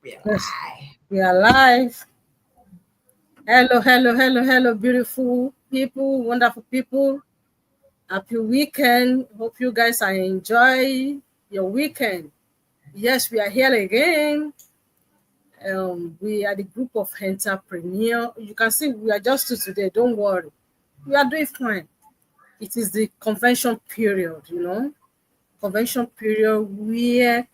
We are Yes, live. we are live. Hello, hello, hello, hello, beautiful people, wonderful people. Happy weekend. Hope you guys are enjoy your weekend. Yes, we are here again. We are the group of entrepreneur. You can see we are just two today. Don't worry, we are doing fine. It is the convention period, convention period where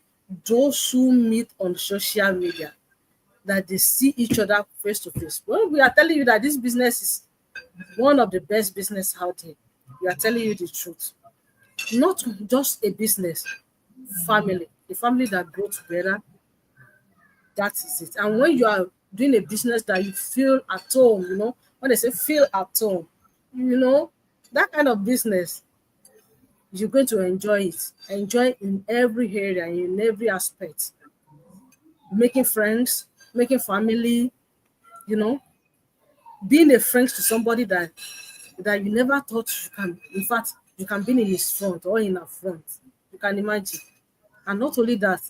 those who meet on social media that they see each other face to face. Well, we are telling you that this business is one of the best business out there. We are telling you the truth. Not just a business, family. A family that grow together, that is it. And when you are doing a business that you feel at home, when they say feel at home, you know, that kind of business, you're going to enjoy it. Enjoy in every area, in every aspect. Making friends, making family, you know, being a friend to somebody that you never thought you can. In fact, you can be in his front or in her front. You can imagine. And not only that,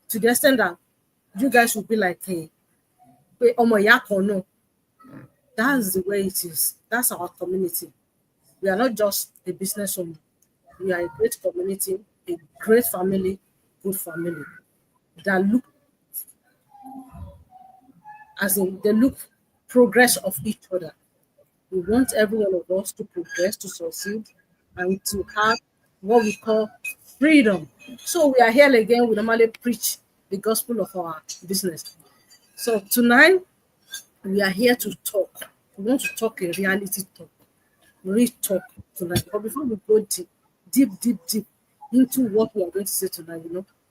to the extent that you guys will be like, hey, Omo ìyá kan náà. That's the way it is. That's our community. We are not just a business owner. We are a great community, a great family, good family that look as in they look progress of each other. We want every one of us to progress, to succeed, and to have what we call freedom. So we are here again. We normally preach the gospel of our business. So tonight we are here to talk. We want to talk a reality talk, real talk tonight. But before we go deep into what we are going to say tonight,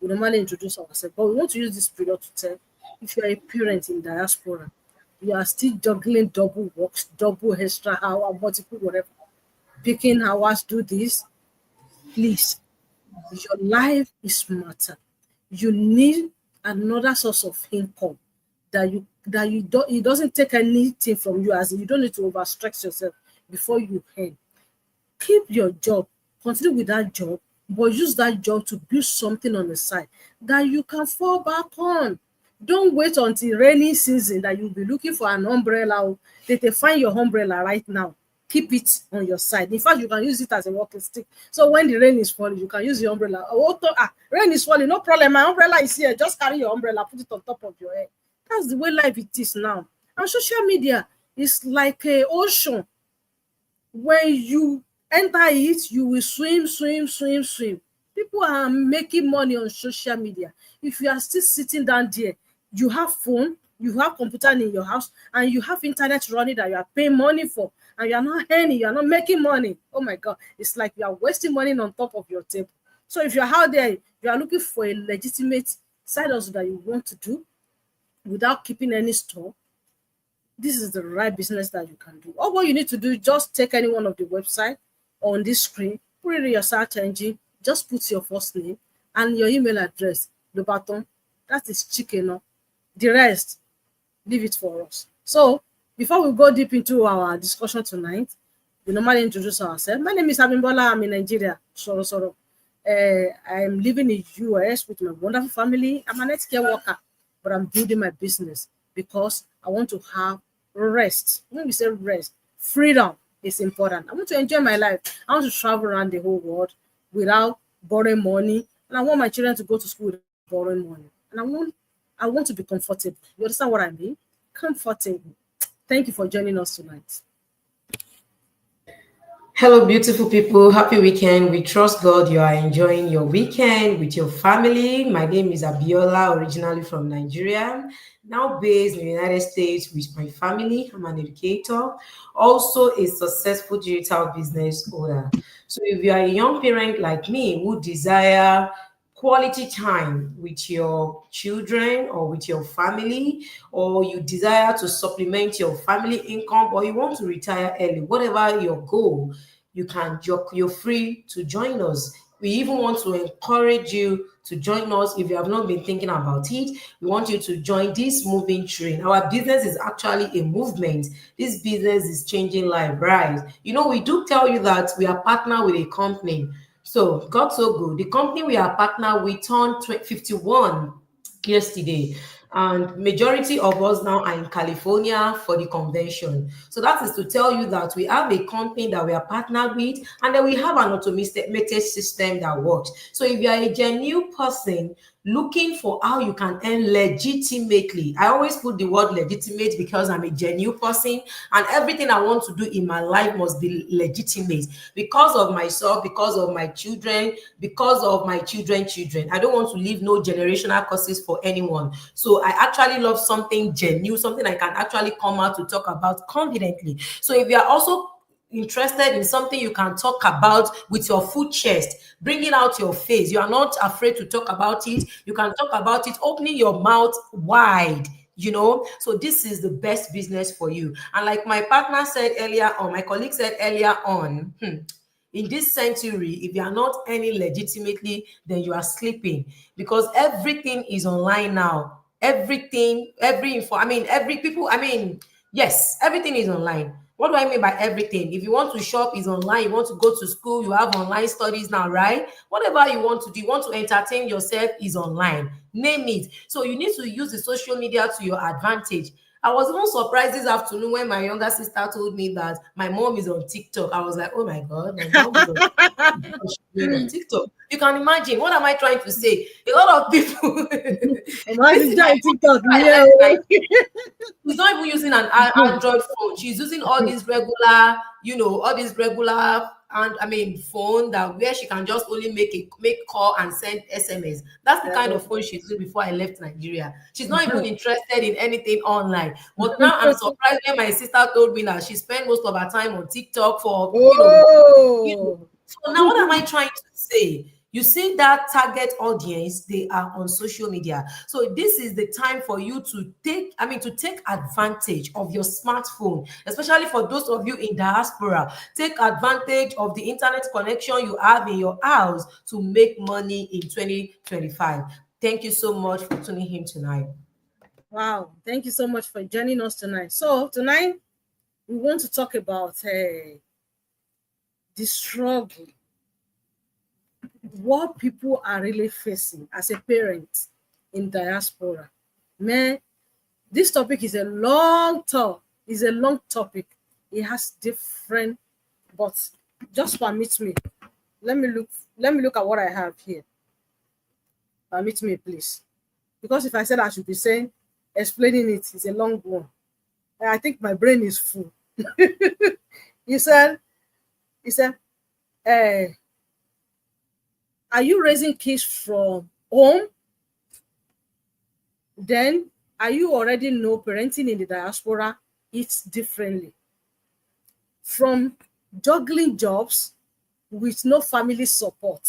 we normally introduce ourselves. But we want to use this period to tell if you are a parent in diaspora, you are still juggling double works, double extra hour, multiple whatever, picking hours, do this. Please, your life is matter. You need another source of income that you don't it doesn't take anything from you, as in you don't need to overstretch yourself before you earn. Keep your job, continue with that job, but use that job to build something on the side that you can fall back on. Don't wait until rainy season that you'll be looking for an umbrella. They find your umbrella right now. Keep it on your side. In fact, you can use it as a walking stick. So when the rain is falling, you can use the umbrella. Rain is falling, no problem. My umbrella is here. Just carry your umbrella, put it on top of your head. That's the way life it is now. And social media is like a ocean. When you enter it, you will swim, swim, swim, swim. People are making money on social media. If you are still sitting down there, you have phone, you have computer in your house, and you have internet running that you are paying money for, and you are not earning, you are not making money. Oh my God, it's like you are wasting money on top of your table. So if you're out there, you are looking for a legitimate side hustle that you want to do without keeping any store, this is the right business that you can do. All what you need to do, just take any one of the website on this screen, put it in your search engine, just put your first name and your email address, the button. That is chicken. No? The rest, leave it for us. So before we go deep into our discussion tonight, we normally introduce ourselves. My name is Abimbola. I'm in Nigeria. Soro. I'm living in US with my wonderful family. I'm an healthcare worker, but I'm building my business because I want to have rest. When we say rest, freedom is important. I want to enjoy my life. I want to travel around the whole world without borrowing money, and I want my children to go to school without borrowing money. And I want to be comfortable. You understand what I mean? Comfortable. Thank you for joining us tonight. Hello, beautiful people. Happy weekend. We trust God you are enjoying your weekend with your family. My name is Abiola, originally from Nigeria, now based in the United States with my family. I'm an educator, also a successful digital business owner. So, if you are a young parent like me who desire quality time with your children or with your family, or you desire to supplement your family income, or you want to retire early, whatever your goal, you're free to join us. We even want to encourage you to join us. If you have not been thinking about it, we want you to join this moving train. Our business is actually a movement. This business is changing life, right? We do tell you that we are partner with a company. So God so good. The company we are partner with turned 51 yesterday. and majority of us now are in California for the convention. So that is to tell you that we have a company that we are partnered with, and then we have an automated system that works. So if you are a genuine person looking for how you can earn legitimately, I always put the word legitimate because I'm a genuine person, and everything I want to do in my life must be legitimate because of myself, because of my children, because of my children. I don't want to leave no generational curses for anyone. So I actually love something genuine, something I can actually come out to talk about confidently. So if you are also interested in something you can talk about with your full chest, bringing out your face, you are not afraid to talk about it, you can talk about it opening your mouth wide, so this is the best business for you. And like my partner said earlier on, my colleague said earlier on, in this century, if you are not earning legitimately, then you are sleeping, because everything is online now. Everything, every info, every people, yes, everything is online. What do I mean by everything? If you want to shop, is online. You want to go to school, you have online studies now, right? Whatever you want to do, you want to entertain yourself, is online. Name it. So you need to use the social media to your advantage. I was even surprised this afternoon when my younger sister told me that my mom is on TikTok. I was like, oh my God, my mom is on TikTok. She's going on TikTok. You can imagine. What am I trying to say? A lot of people. Imagine This is my join mom TikTok. before I Yeah. left Nigeria. She's not even using an Android phone. She's using all these regular, and phone that where she can just only make call and send SMS. That's the kind of phone she's using before I left Nigeria. She's not even interested in anything online. But now I'm surprised when my sister told me that she spent most of her time on TikTok for Oh. so now what am I trying to say? You see that target audience, they are on social media. So this is the time for you to take advantage of your smartphone, especially for those of you in diaspora. Take advantage of the internet connection you have in your house to make money in 2025. Thank you so much for tuning in tonight. Wow. Thank you so much for joining us tonight. So tonight we want to talk about the struggle, what people are really facing as a parent in diaspora. Man, this topic is a long talk. It's a long topic. It has different, but just permit me. Let me look at what I have here. Permit me, please. Because if I said I should be saying explaining it's a long one. I think my brain is full. He said, uh, are you raising kids from home? Then are you already know parenting in the diaspora? It's differently. From juggling jobs with no family support,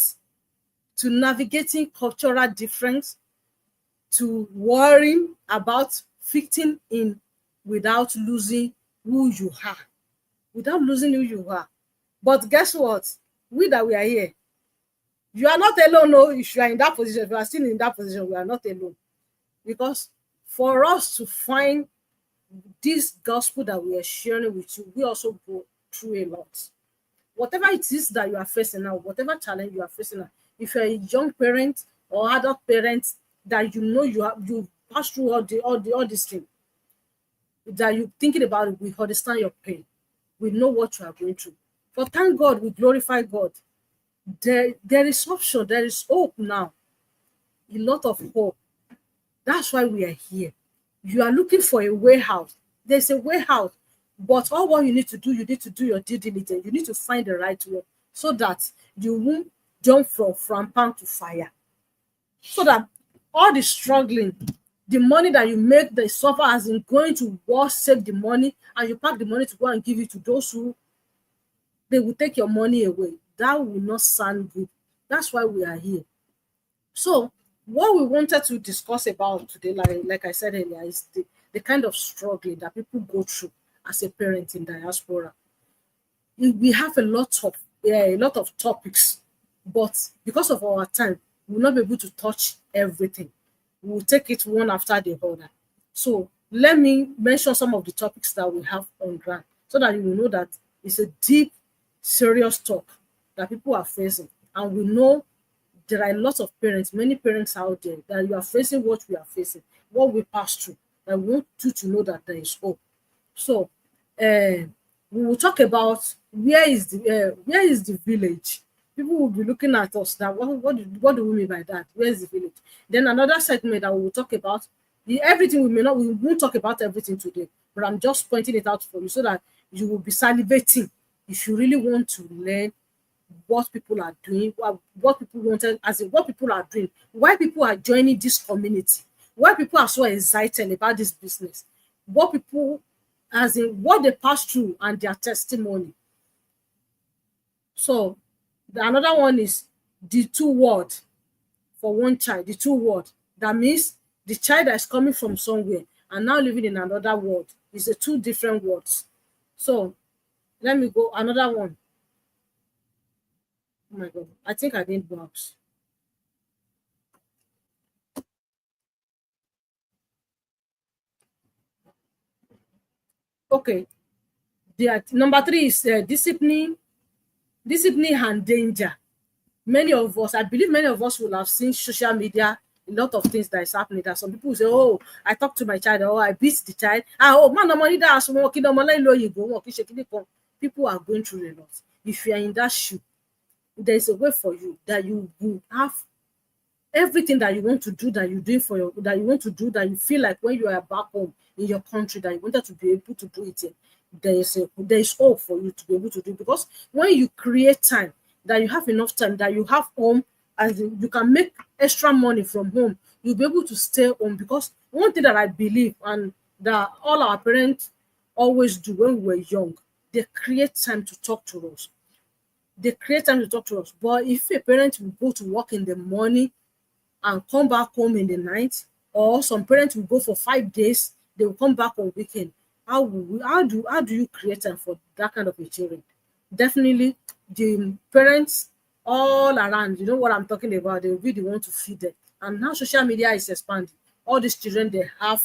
to navigating cultural difference, to worrying about fitting in without losing who you are. But guess what? We are here. You are not alone. No, if you are in that position, if you are still in that position, we are not alone. Because for us to find this gospel that we are sharing with you, we also go through a lot. Whatever it is that you are facing now, whatever challenge you are facing now, if you're a young parent or adult parent that you pass through all these things, that you're thinking about it, we understand your pain. We know what you are going through. But thank God, we glorify God. There is option, there is hope now. A lot of hope. That's why we are here. You are looking for a way out. There's a way out. But all what you need to do your due diligence. You need to find the right way so that you won't jump from pan to fire. So that all the struggling, the money that you make, the suffer as in going to war, save the money, and you pack the money to go and give it to those who they will take your money away. That will not sound good. That's why we are here. So what we wanted to discuss about today, like I said earlier, is the kind of struggling that people go through as a parent in diaspora. We have a lot of topics, but because of our time, we'll not be able to touch everything. We'll take it one after the other. So let me mention some of the topics that we have on ground so that you will know that it's a deep, serious talk that people are facing. And we know there are a lot of parents, many parents out there that you are facing what we are facing, what we pass through. I want you to know that there is hope. So we will talk about where is the village. People will be looking at us that what do we mean by that? Where is the village? Then another segment that we will talk about everything. We won't talk about everything today, but I'm just pointing it out for you so that you will be salivating if you really want to learn what people are doing, what people wanted, as in what people are doing, why people are joining this community, why people are so excited about this business, what people, as in what they pass through and their testimony. So another one is the two word for one child, the two word. That means the child that is coming from somewhere and now living in another world is the two different words. So let me go another one. Oh my God, I think I did box. Okay. Number 3 is discipline and danger. Many of us, I believe many of us will have seen social media, a lot of things that is happening. That some people say, oh, I talked to my child, or I beat the child. Oh, man, no money that's working, no money low you go. People are going through a lot. If you are in that shoe, there is a way for you that you will have everything that you want to do, that you do for your, that you want to do, that you feel like when you are back home in your country, that you wanted to be able to do it in. There is hope for you to be able to do, because when you create time, that you have enough time, that you have home, and you can make extra money from home, you'll be able to stay home. Because one thing that I believe, and that all our parents always do when we were young, they create time to talk to us. They create time to talk to us. But if a parent will go to work in the morning and come back home in the night, or some parents will go for 5 days, they will come back on weekend. How do you create time for that kind of a children? Definitely the parents all around, you know what I'm talking about, they will be the one to feed them. And now social media is expanding. All these children, they have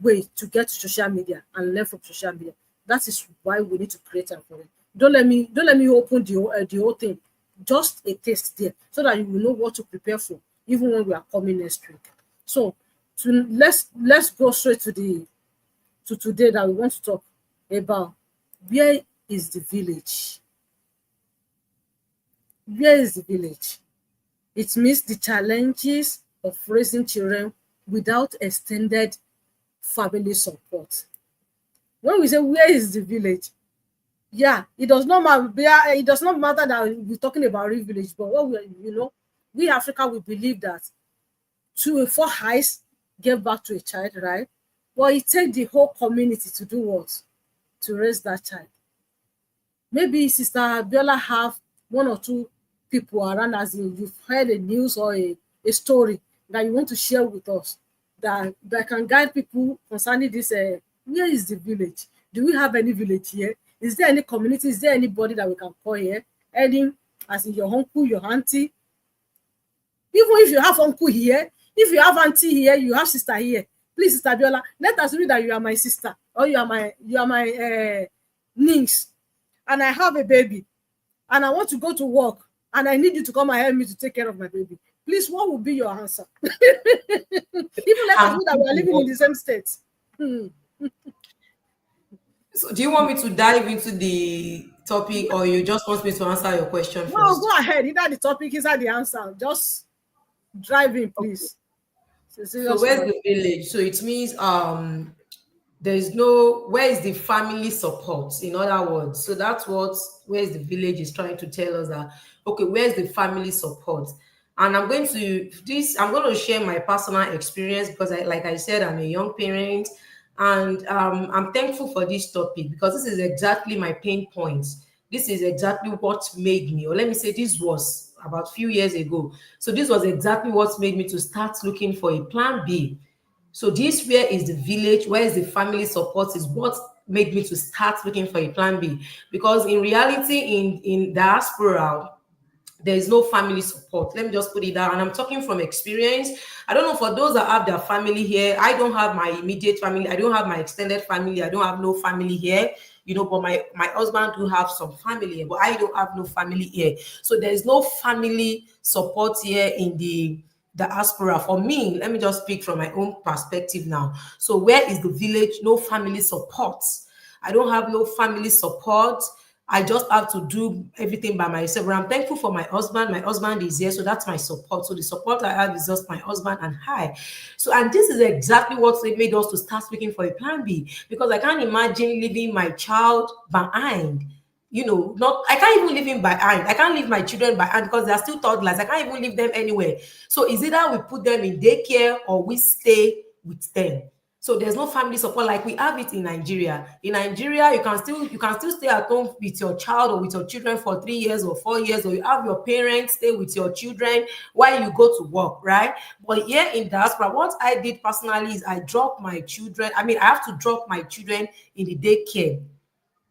way to get to social media and learn from social media. That is why we need to create time for it. Don't let me open the whole thing. Just a taste there, so that you will know what to prepare for, even when we are coming next week. So let's go straight to today, that we want to talk about where is the village. Where is the village? It means the challenges of raising children without extended family support. When we say where is the village, yeah, it does not matter. It does not matter that we're talking about real village, but what we Africa, we believe that 2 or 4 eyes give back to a child, right? But it takes the whole community to do what? To raise that child. Maybe Sister Biola have 1 or 2 people around, as in you've heard a news or a story that you want to share with us, that can guide people concerning this. Where is the village? Do we have any village here? Is there any community? Is there anybody that we can call here? Any, as in your uncle, your auntie? Even if you have uncle here, if you have auntie here, you have sister here. Please, Sister Biola, let us know that you are my sister, or you are my niece, and I have a baby, and I want to go to work, and I need you to come and help me to take care of my baby. Please, what will be your answer? Even let us know that we are living in the same state. So do you want me to dive into the topic, or you just want me to answer your question No, first? go ahead. Either the topic, either the answer. Just drive in, please. It's a So serious where's question. the village? So it means there is no, where is the family support, in other words? So that's what, where's the village is trying to tell us, that okay, where's the family support? And I'm going to share my personal experience, because like I said, I'm a young parent, and I'm thankful for this topic, because this is exactly my pain points. This is exactly what made me, or let me say, this was about a few years ago. So this was exactly what made me to start looking for a plan B. So this, where is the village, where is the family support, is what made me to start looking for a plan B. Because in reality, in diaspora, there is no family support. Let me just put it down. And I'm talking from experience. I don't know, for those that have their family here, I don't have my immediate family. I don't have my extended family. I don't have no family here. but my husband do have some family here, but I don't have no family here. So there's no family support here in the diaspora. For me, let me just speak from my own perspective now. So where is the village? No family support. I don't have no family support. I just have to do everything by myself. But I'm thankful for my husband. My husband is here, so that's my support. So the support I have is just my husband and I. So, and this is exactly what made us to start looking for a plan B, because I can't imagine leaving my child behind. Not I can't even leave him behind. I can't leave my children behind because they are still toddlers. I can't even leave them anywhere. So it's either we put them in daycare or we stay with them. So there's no family support like we have it in Nigeria. In Nigeria, you can still stay at home with your child or with your children for 3 years or 4 years, or you have your parents stay with your children while you go to work, right? But here in diaspora, what I did personally is I dropped my children. I mean, I have to drop my children in the daycare.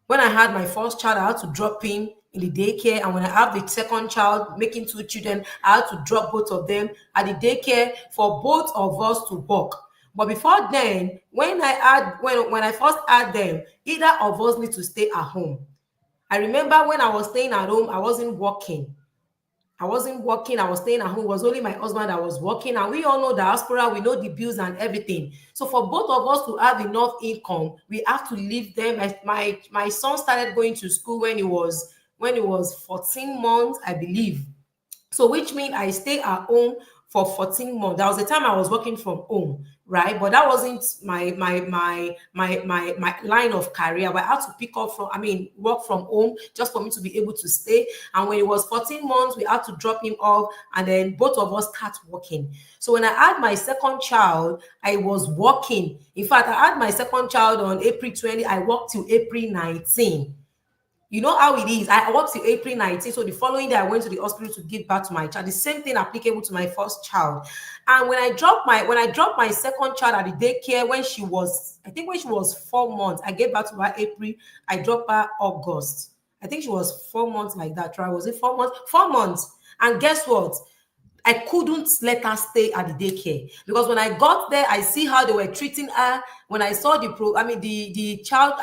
When I had my first child, I had to drop him in the daycare. And when I have the second child, making two children, I had to drop both of them at the daycare for both of us to work. But before then, when I first had them, either of us need to stay at home. I remember when I was staying at home, I wasn't working. I was staying at home. It was only my husband that was working. And we all know diaspora, we know the bills and everything. So for both of us to have enough income, we have to leave them. My son started going to school when he was 14 months, I believe. So which means I stay at home for 14 months. That was the time I was working from home, right? But that wasn't my line of career. But I had to pick up work from home just for me to be able to stay. And when it was 14 months, we had to drop him off, and then both of us start working. So when I had my second child, I was working. In fact, I had my second child on April 20. I worked till April 19. You know how it is. I worked till April 19. So the following day, I went to the hospital to give birth to my child. The same thing applicable to my first child. And when I dropped my second child at the daycare when she was 4 months, I gave birth to her April. I dropped her August. I think she was 4 months like that, right? Was it 4 months? 4 months. And guess what? I couldn't let her stay at the daycare because when I got there, I see how they were treating her. When I saw the child,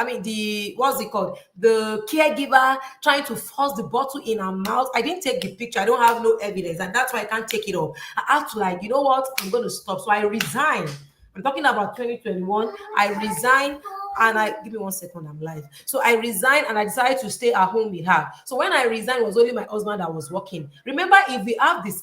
what's it called? The caregiver trying to force the bottle in her mouth. I didn't take the picture. I don't have no evidence, and that's why I can't take it off. I have to you know what? I'm going to stop. So I resigned. I'm talking about 2021. I resigned and give me 1 second, I'm live. So I resigned and I decided to stay at home with her. So when I resigned, it was only my husband that was working. Remember, if we have this,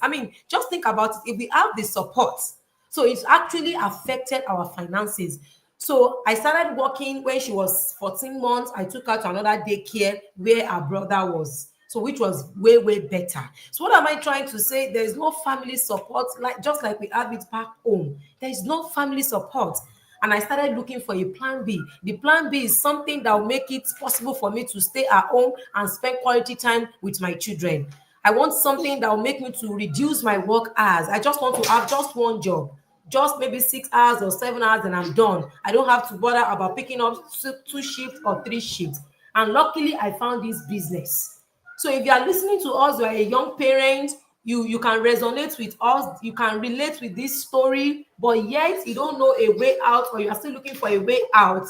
just think about it. If we have the support, so it's actually affected our finances. So I started working when she was 14 months. I took her to another daycare where her brother was. So which was way, way better. So what am I trying to say? There's no family support, just like we have it back home. There is no family support. And I started looking for a plan B. The plan B is something that will make it possible for me to stay at home and spend quality time with my children. I want something that will make me to reduce my work hours. I just want to have just one job, just maybe 6 hours or 7 hours, and I'm done. I don't have to bother about picking up 2 shifts or 3 shifts. And luckily, I found this business. So if you are listening to us, you are a young parent, you can resonate with us, you can relate with this story, but yet you don't know a way out, or you are still looking for a way out.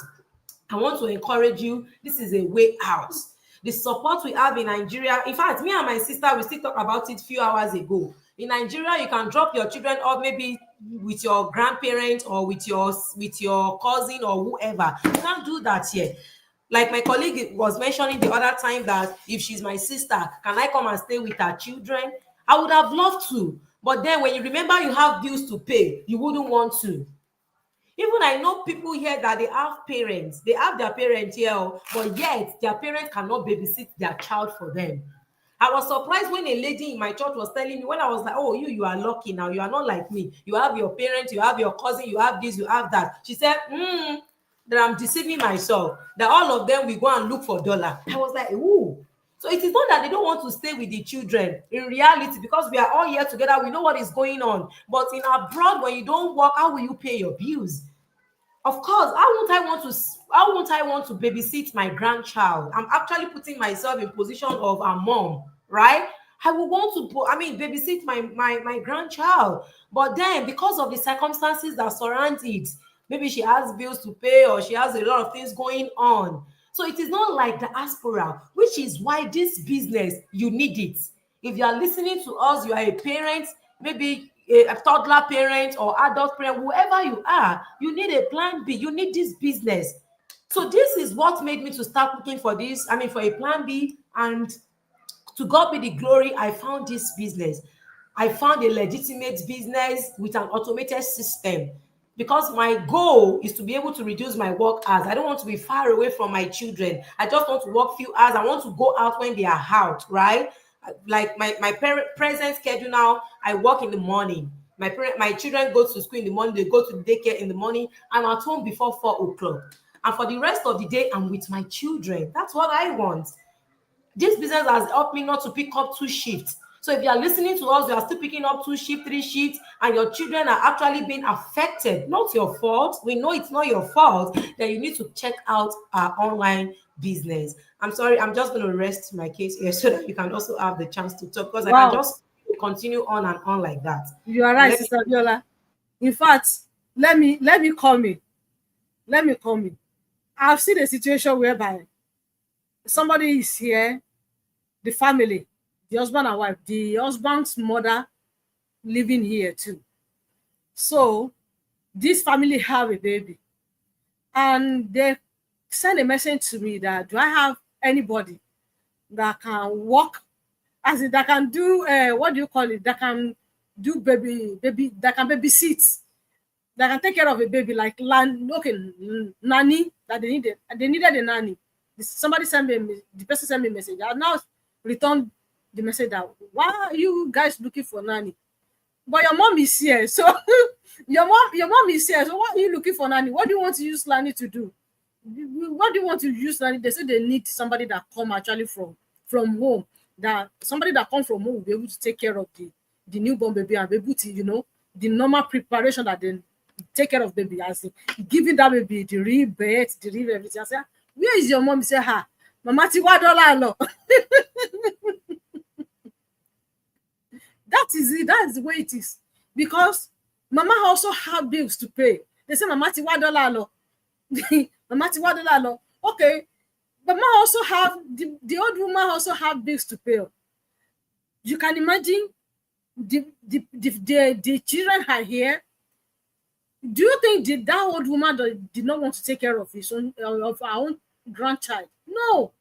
I want to encourage you. This is a way out. The support we have in Nigeria, in fact, me and my sister, we still talk about it a few hours ago. In Nigeria, you can drop your children off maybe with your grandparents or with your cousin or whoever. You can't do that here. Like my colleague was mentioning the other time, that if she's my sister, can I come and stay with her children? I would have loved to. But then when you remember you have bills to pay, you wouldn't want to. Even I know people here that they have parents. They have their parents here, but yet their parents cannot babysit their child for them. I was surprised when a lady in my church was telling me, when I was like, oh, you are lucky now. You are not like me. You have your parents, you have your cousin, you have this, you have that. She said, that I'm deceiving myself, that all of them will go and look for dollar. I was like, ooh. So it is not that they don't want to stay with the children. In reality, because we are all here together, we know what is going on. But in abroad, when you don't work, how will you pay your bills? Of course, how won't I want to babysit my grandchild? I'm actually putting myself in position of a mom, right? I will want to babysit my grandchild. But then, because of the circumstances that surround it, maybe she has bills to pay or she has a lot of things going on. So it is not like diaspora, which is why this business, you need it. If you are listening to us, you are a parent, maybe a toddler parent or adult parent, whoever you are, you need a plan B. You need this business. So this is what made me to start looking for this. I mean, for a plan B, and to God be the glory, I found this business. I found a legitimate business with an automated system, because my goal is to be able to reduce my work hours. I don't want to be far away from my children. I just want to work few hours. I want to go out when they are out, right? Like my present schedule now, I work in the morning. My children go to school in the morning. They go to daycare in the morning. I'm at home before 4 o'clock. And for the rest of the day, I'm with my children. That's what I want. This business has helped me not to pick up two shifts. So if you are listening to us, you are still picking up two shifts, three shifts, and your children are actually being affected, not your fault. We know it's not your fault. Then you need to check out our online business. I'm sorry, I'm just going to rest my case here so that you can also have the chance to talk, because I can Wow, just continue on and on like that. you are But right, let me. Sister Viola. In fact, let me come in. Let me come in. I've seen a situation whereby somebody is here, the family, the husband and wife, the husband's mother living here too. So this family have a baby, and they send a message to me that, do I have anybody that can work, as in that can do what do you call it? That can do baby that can babysit, that can take care of a baby, like land, okay, nanny, that they needed a nanny. Somebody sent me the person sent me a message. I now returned the message that, why are you guys looking for nanny? But your mom is here, so your mom is here. So what are you looking for nanny? What do you want to use nanny to do? What do you want to use nanny? They say they need somebody that come actually from home. That somebody that come from home will be able to take care of the newborn baby and be able to, the normal preparation that they take care of baby, as in giving that baby the real birth, the real everything. I say, where is your mom? He say, ha, mama ti wa dollar lo. That is it. That is the way it is. Because mama also have bills to pay. They say, mama ti wa dollar lo. Mama ti wa dollar lo. Okay. Mama also have, the old woman also have bills to pay. You can imagine the children are here. Do you think that old woman did not want to take care of of her own grandchild? No.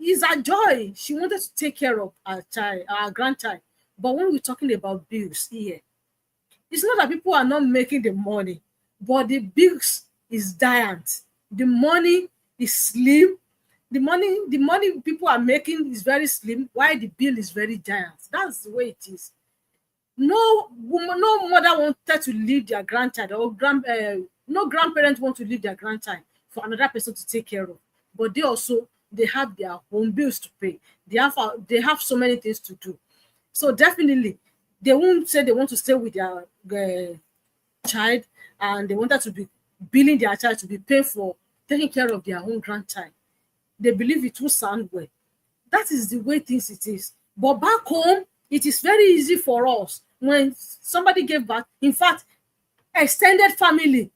It's a joy. She wanted to take care of our grandchild. But when we're talking about bills here, it's not that people are not making the money, but the bills is giant. The money is slim. The money people are making is very slim, while the bill is very giant. That's the way it is. No woman, no mother wanted to leave their grandchild, or no grandparents want to leave their grandchild for another person to take care of. But they have their own bills to pay. They have so many things to do. So definitely, they won't say they want to stay with their child, and they wanted to be billing their child to be paid for taking care of their own grandchild. They believe it will sound well. That is the way things it is. But back home, it is very easy for us when somebody gave birth. In fact, extended family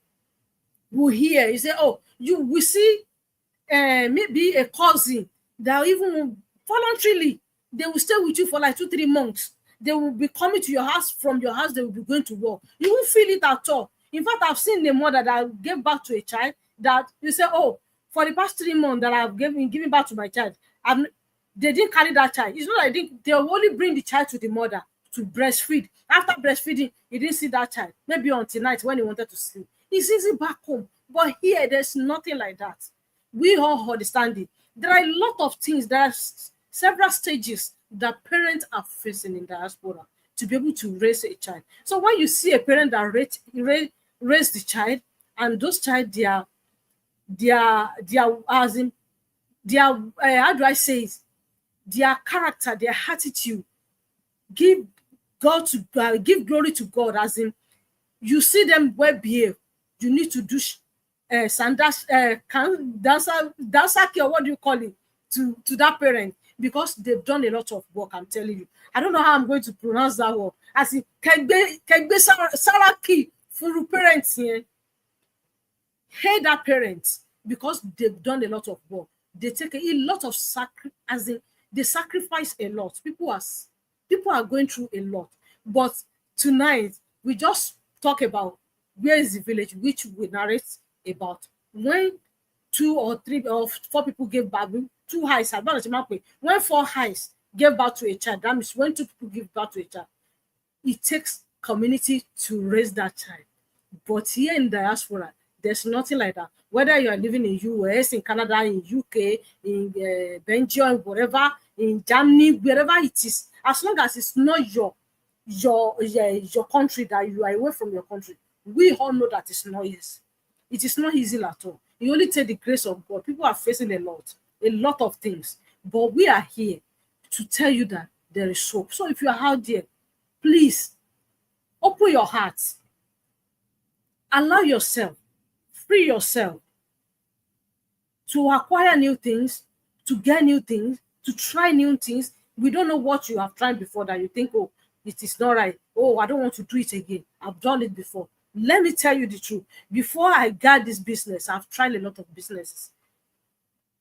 will hear. You say, oh, we see maybe a cousin that even voluntarily, they will stay with you for like 2-3 months. They will be coming to your house. From your house, they will be going to work. You won't feel it at all. In fact, I've seen a mother that gave birth to a child that you say, oh, for the past 3 months that I've given birth to my child, they didn't carry that child. It's not like they only bring the child to the mother to breastfeed. After breastfeeding, he didn't see that child. Maybe until night when he wanted to sleep. It's easy back home. But here, there's nothing like that. We all understand it. There are a lot of things. There are several stages that parents are facing in diaspora to be able to raise a child. So when you see a parent that raise the child, and those child, as in how do I say it? Their character, their attitude, give give glory to God. As in, you see them well behaved, you need to do dancer care, what do you call it, to that parent, because they've done a lot of work. I'm telling you. I don't know how I'm going to pronounce that word. As in, saraki for parents here. Hey, that parent. because they've done a lot of work. They take a lot of they sacrifice a lot. People are going through a lot. But tonight we just talk about where is the village, which we narrate about when 2 or 3 or 4 people gave birth, 2 highs, when 4 highs gave birth to a child, that means when 2 people give birth to a child, it takes community to raise that child. But here in diaspora, there's nothing like that. Whether you are living in US, in Canada, in UK, in Belgium, whatever, in Germany, wherever it is, as long as it's not your country, that you are away from your country, we all know that it's not easy. It is not easy at all. You only take the grace of God. People are facing a lot of things. But we are here to tell you that there is hope. So if you are out there, please open your heart. Allow yourself, free yourself to acquire new things, to get new things, to try new things. We don't know what you have tried before that you think, oh, it is not right. Oh, I don't want to do it again. I've done it before. Let me tell you the truth. Before I got this business, I've tried a lot of businesses.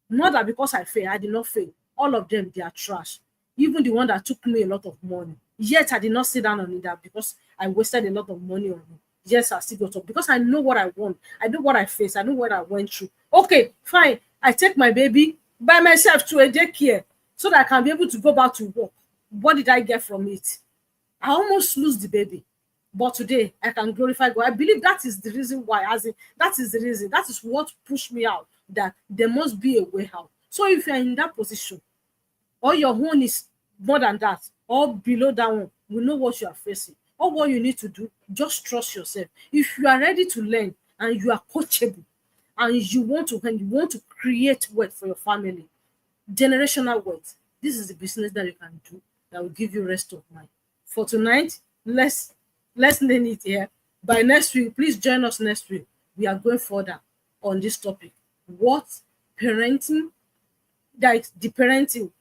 Not that because I failed, I did not fail. All of them, they are trash. Even the one that took me a lot of money. Yet I did not sit down on it that because I wasted a lot of money on it. Yes, I still got up because I know what I want. I know what I face. I know what I went through. Okay, fine. I take my baby by myself to a daycare so that I can be able to go back to work. What did I get from it? I almost lose the baby. But today, I can glorify God. I believe that is the reason why. That is the reason. That is what pushed me out. That there must be a way out. So if you're in that position, or your own is more than that, or below that one, we know what you are facing. All what you need to do, just trust yourself. If you are ready to learn and you are coachable and you want to create wealth for your family, generational wealth, this is the business that you can do that will give you rest of mind. For tonight, let's learn it here. By next week, please join us next week. We are going further on this topic. What parenting, like the parenting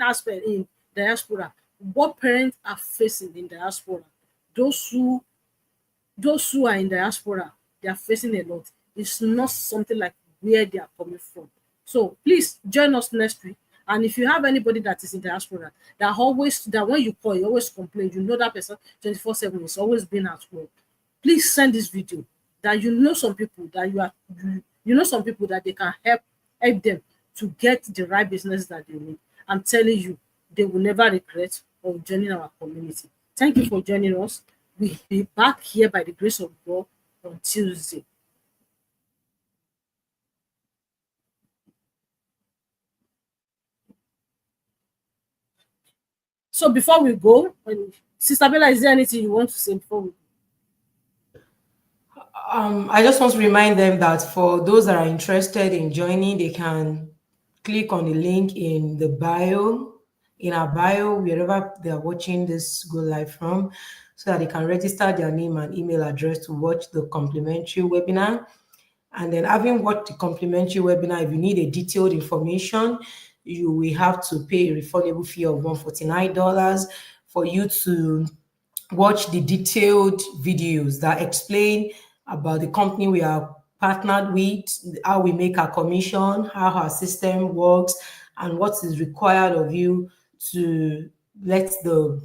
aspect in diaspora, what parents are facing in diaspora. Those who are in diaspora, they are facing a lot. It's not something like where they are coming from. So please join us next week. And if you have anybody that is in diaspora that when you call, you always complain, you know that person 24/7 is always been at work, please send this video that you know some people that some people that they can help them to get the right business that they need. I'm telling you, they will never regret of joining our community. Thank you for joining us. We'll be back here by the grace of God on Tuesday. So before we go, Sister Bella, is there anything you want to say before we go? I just want to remind them that for those that are interested in joining, they can click on the link in our bio, wherever they are watching this go live from, so that they can register their name and email address to watch the complimentary webinar. And then having watched the complimentary webinar, if you need a detailed information, you will have to pay a refundable fee of $149 for you to watch the detailed videos that explain about the company we are partnered with, how we make our commission, how our system works, and what is required of you to let the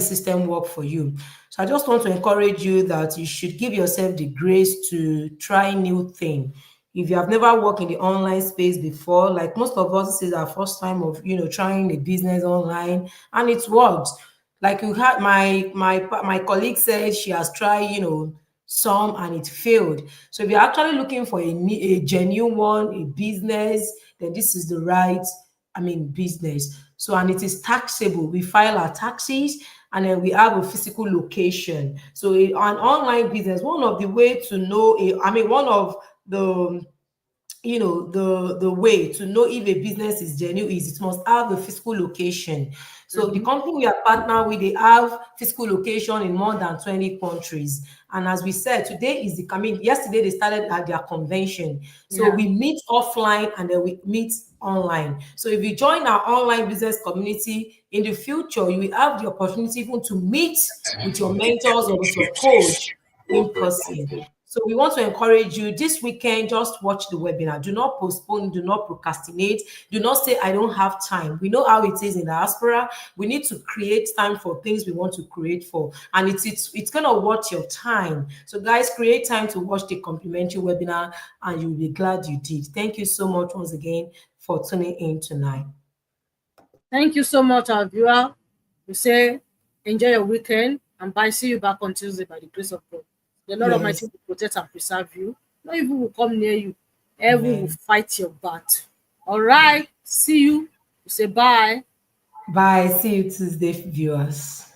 system work for you. So I just want to encourage you that you should give yourself the grace to try new things. If you have never worked in the online space before, like most of us, this is our first time of trying a business online, and it works. Like you had my colleague said she has tried some and it failed. So if you're actually looking for a genuine one, a business, then this is the right business. So, and it is taxable. We file our taxes and then we have a physical location. So an online business, one of the way to know one of the the way to know if a business is genuine is it must have a physical location. So the company we are partnered with, they have physical location in more than 20 countries. And as we said, yesterday they started at their convention. So we meet offline and then we meet online. So if you join our online business community in the future, you will have the opportunity even to meet with your mentors or with your coach in person. So we want to encourage you this weekend, just watch the webinar. Do not postpone, do not procrastinate, do not say, I don't have time. We know how it is in diaspora. We need to create time for things we want to create for. And it's going to worth your time. So guys, create time to watch the complimentary webinar and you'll be glad you did. Thank you so much once again for tuning in tonight. Thank you so much, our viewer. We say enjoy your weekend and bye. See you back on Tuesday by the grace of God. The Lord Almighty Yes. will protect and preserve you. No evil will come near you. Evil will fight your battle. All right. See you. We say bye. Bye. See you Tuesday, viewers.